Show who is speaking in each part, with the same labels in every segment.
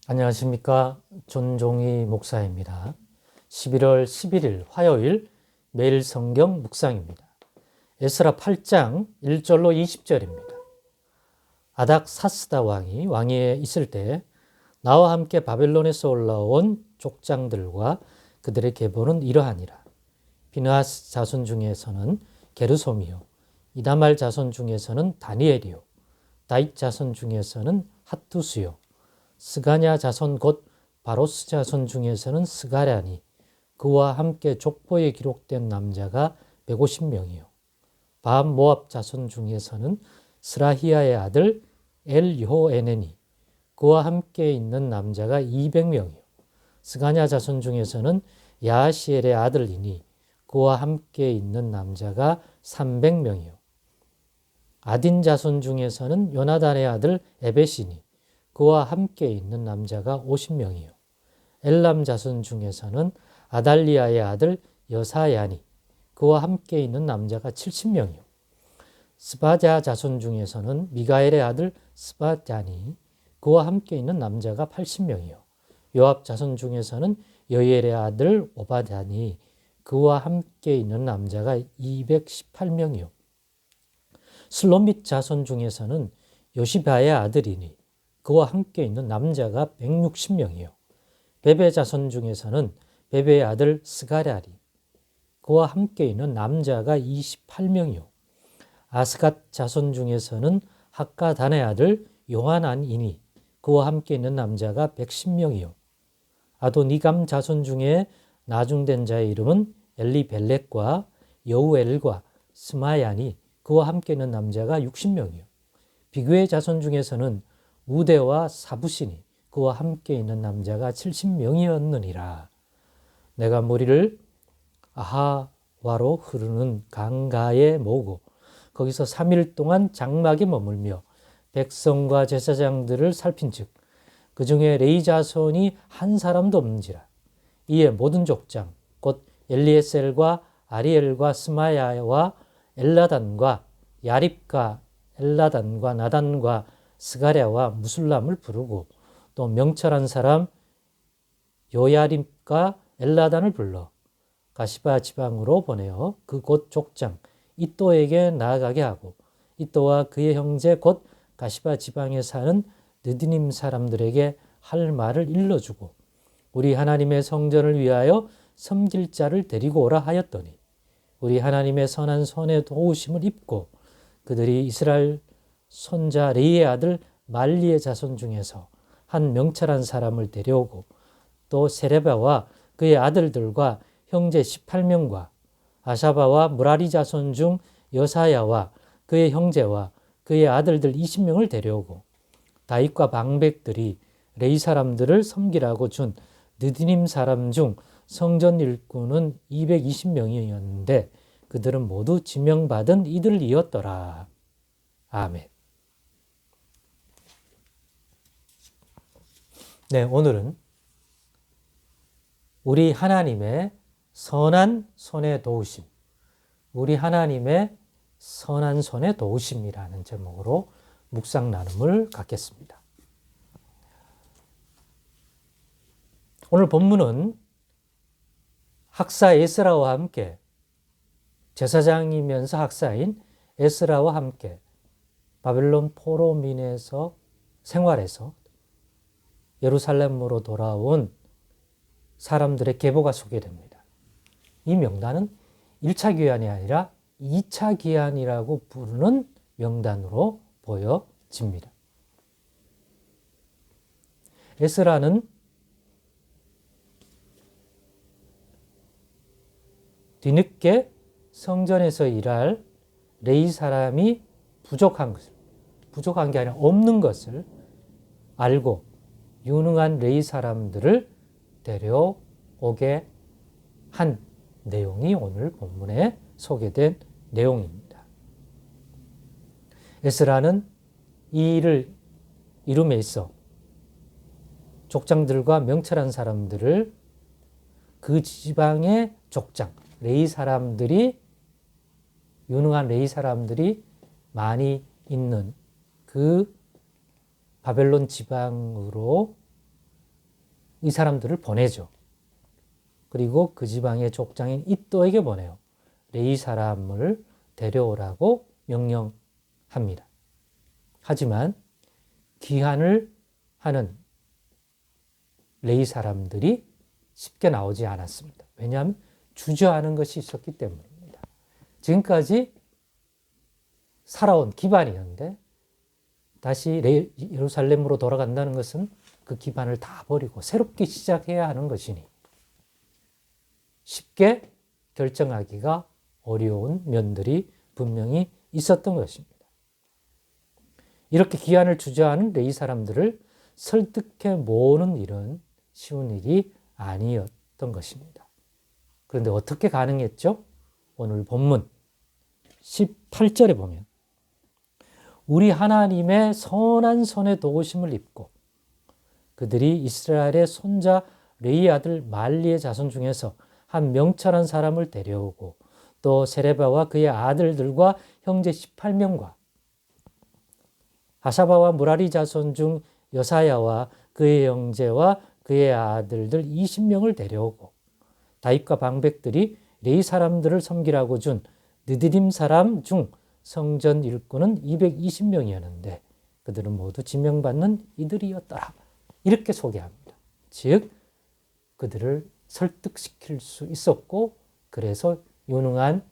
Speaker 1: 안녕하십니까. 존종희 목사입니다. 11월 11일 화요일 매일 성경 묵상입니다. 에스라 8장 1절로 20절입니다. 아닥사스다 왕이 왕위에 있을 때 나와 함께 바벨론에서 올라온 족장들과 그들의 계보는 이러하니라. 비느하스 자손 중에서는 게르솜이요, 이다말 자손 중에서는 다니엘이요, 다윗 자손 중에서는 핫두스요, 스가냐 자손 곧 바로스 자손 중에서는 스가랴니, 그와 함께 족보에 기록된 남자가 150명이요. 바암 모압 자손 중에서는 스라히야의 아들 엘요에네니, 그와 함께 있는 남자가 200명이요. 스가냐 자손 중에서는 야하시엘의 아들이니, 그와 함께 있는 남자가 300명이요. 아딘 자손 중에서는 요나단의 아들 에벳이니, 그와 함께 있는 남자가 50명이요. 엘람 자손 중에서는 아달리아의 아들 여사야니, 그와 함께 있는 남자가 70명이요. 스바자 자손 중에서는 미가엘의 아들 스바자니, 그와 함께 있는 남자가 80명이요. 요압 자손 중에서는 여엘의 아들 오바다니, 그와 함께 있는 남자가 218명이요. 슬로밋 자손 중에서는 요시바의 아들이니, 그와 함께 있는 남자가 160명이요. 베베 자손 중에서는 베베의 아들 스가랴리, 그와 함께 있는 남자가 28명이요. 아스갓 자손 중에서는 학가단의 아들 요하난이니, 그와 함께 있는 남자가 110명이요. 아도니감 자손 중에 나중된 자의 이름은 엘리벨렉과 여우엘과 스마야니, 그와 함께 있는 남자가 60명이요. 비그의 자손 중에서는 우대와 사부시니, 그와 함께 있는 남자가 70명이었느니라. 내가 무리를 아하와로 흐르는 강가에 모으고 거기서 3일 동안 장막에 머물며 백성과 제사장들을 살핀즉 그 중에 레위 자손이 한 사람도 없는지라. 이에 모든 족장 곧 엘리에셀과 아리엘과 스마야와 엘라단과 야립과 엘라단과 나단과 스가랴와 무술람을 부르고 또 명철한 사람 요야립과 엘라단을 불러 가시바 지방으로 보내어 그 곧 족장 이또에게 나아가게 하고 이또와 그의 형제 곧 가시바 지방에 사는 느디님 사람들에게 할 말을 일러주고 우리 하나님의 성전을 위하여 섬길 자를 데리고 오라 하였더니 우리 하나님의 선한 손에 도우심을 입고 그들이 이스라엘 손자 레이의 아들 말리의 자손 중에서 한 명철한 사람을 데려오고 또 세레바와 그의 아들들과 형제 18명과 아샤바와 무라리 자손 중 여사야와 그의 형제와 그의 아들들 20명을 데려오고 다윗과 방백들이 레이 사람들을 섬기라고 준 느디님 사람 중 성전 일꾼은 220명이었는데 그들은 모두 지명받은 이들이었더라. 아멘. 네, 오늘은 우리 하나님의 선한 손의 도우심, 우리 하나님의 선한 손의 도우심이라는 제목으로 묵상 나눔을 갖겠습니다. 오늘 본문은 학사 에스라와 함께 제사장이면서 학사인 에스라와 함께 바벨론 포로민에서 생활해서 예루살렘으로 돌아온 사람들의 계보가 소개됩니다. 이 명단은 1차 귀환이 아니라 2차 귀환이라고 부르는 명단으로 보여집니다. 에스라는 뒤늦게 성전에서 일할 레위 사람이 부족한 게 아니라 없는 것을 알고 유능한 레위 사람들을 데려오게 한 내용이 오늘 본문에 소개된 내용입니다. 에스라는 이 일을 이룸에 있어 족장들과 명철한 사람들을 그 지방의 족장, 레위 사람들이 유능한 레위 사람들이 많이 있는 그 바벨론 지방으로 이 사람들을 보내죠. 그리고 그 지방의 족장인 이또에게 보내요. 레위 사람을 데려오라고 명령합니다. 하지만 귀환을 하는 레위 사람들이 쉽게 나오지 않았습니다. 왜냐하면 주저하는 것이 있었기 때문입니다. 지금까지 살아온 기반이었는데 다시 예루살렘으로 돌아간다는 것은 그 기반을 다 버리고 새롭게 시작해야 하는 것이니 쉽게 결정하기가 어려운 면들이 분명히 있었던 것입니다. 이렇게 기한을 주저하는 레위 사람들을 설득해 모으는 일은 쉬운 일이 아니었던 것입니다. 그런데 어떻게 가능했죠? 오늘 본문 18절에 보면 우리 하나님의 선한 손의 도우심을 입고 그들이 이스라엘의 손자 레위 아들 말리의 자손 중에서 한 명철한 사람을 데려오고 또 세레바와 그의 아들들과 형제 18명과 하사바와 무라리 자손 중 여사야와 그의 형제와 그의 아들들 20명을 데려오고 다윗과 방백들이 레위 사람들을 섬기라고 준 느디림 사람 중 성전 일꾼은 220명이었는데 그들은 모두 지명받는 이들이었더라. 이렇게 소개합니다. 즉 그들을 설득시킬 수 있었고 그래서 유능한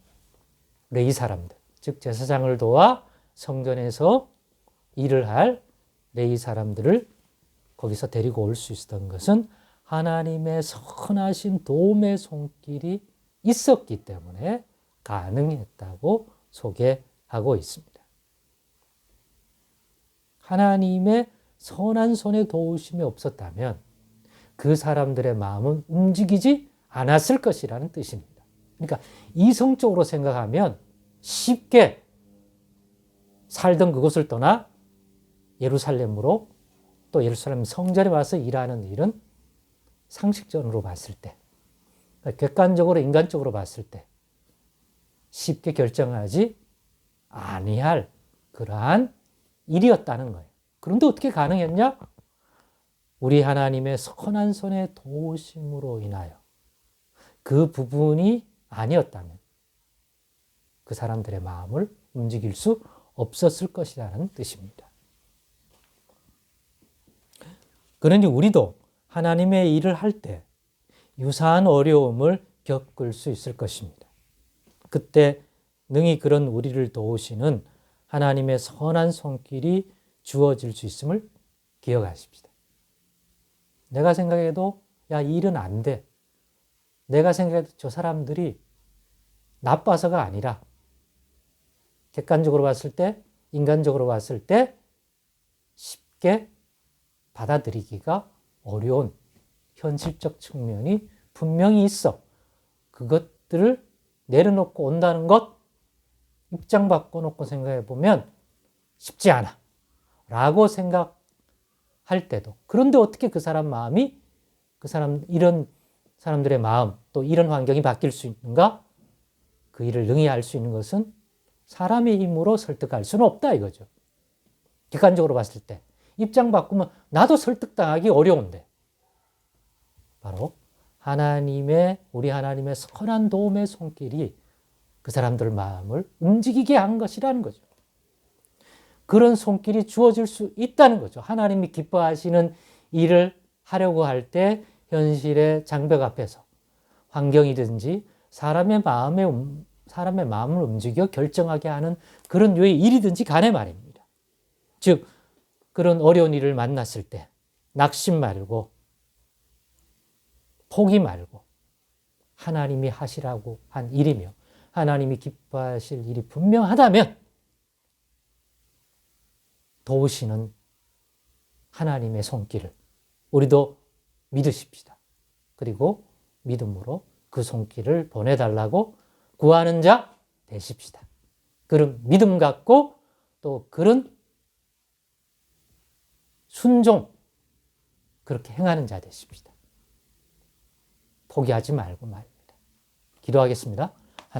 Speaker 1: 레위 사람들, 즉 제사장을 도와 성전에서 일을 할 레위 사람들을 거기서 데리고 올 수 있었던 것은 하나님의 선하신 도움의 손길이 있었기 때문에 가능했다고 소개하고 있습니다. 하나님의 선한 손의 도우심이 없었다면 그 사람들의 마음은 움직이지 않았을 것이라는 뜻입니다. 그러니까 이성적으로 생각하면 쉽게 살던 그곳을 떠나 예루살렘으로 또 예루살렘 성전에 와서 일하는 일은 상식적으로 봤을 때, 객관적으로 인간적으로 봤을 때 쉽게 결정하지 아니할 그러한 일이었다는 거예요. 그런데 어떻게 가능했냐? 우리 하나님의 선한 손의 도우심으로 인하여 그 부분이 아니었다면 그 사람들의 마음을 움직일 수 없었을 것이라는 뜻입니다. 그러니 우리도 하나님의 일을 할 때 유사한 어려움을 겪을 수 있을 것입니다. 그때 능히 그런 우리를 도우시는 하나님의 선한 손길이 주어질 수 있음을 기억하십시다. 내가 생각해도 야, 이 일은 안 돼. 내가 생각해도 저 사람들이 나빠서가 아니라 객관적으로 봤을 때, 인간적으로 봤을 때 쉽게 받아들이기가 어려운 현실적 측면이 분명히 있어. 그것들을 내려놓고 온다는 것, 입장 바꿔놓고 생각해 보면 쉽지 않아. 라고 생각할 때도. 그런데 어떻게 그 사람 마음이, 이런 사람들의 마음, 또 이런 환경이 바뀔 수 있는가? 그 일을 능히 할 수 있는 것은 사람의 힘으로 설득할 수는 없다 이거죠. 객관적으로 봤을 때. 입장 바꾸면 나도 설득당하기 어려운데. 바로 우리 하나님의 선한 도움의 손길이 그 사람들 마음을 움직이게 한 것이라는 거죠. 그런 손길이 주어질 수 있다는 거죠. 하나님이 기뻐하시는 일을 하려고 할 때 현실의 장벽 앞에서 환경이든지 사람의 마음을 움직여 결정하게 하는 그런 류의 일이든지 간에 말입니다. 즉 그런 어려운 일을 만났을 때 낙심 말고 포기 말고 하나님이 하시라고 한 일이며 하나님이 기뻐하실 일이 분명하다면 도우시는 하나님의 손길을 우리도 믿으십시다. 그리고 믿음으로 그 손길을 보내달라고 구하는 자 되십시다. 그런 믿음 갖고 또 그런 순종 그렇게 행하는 자 되십시다. 포기하지 말고 말입니다. 기도하겠습니다.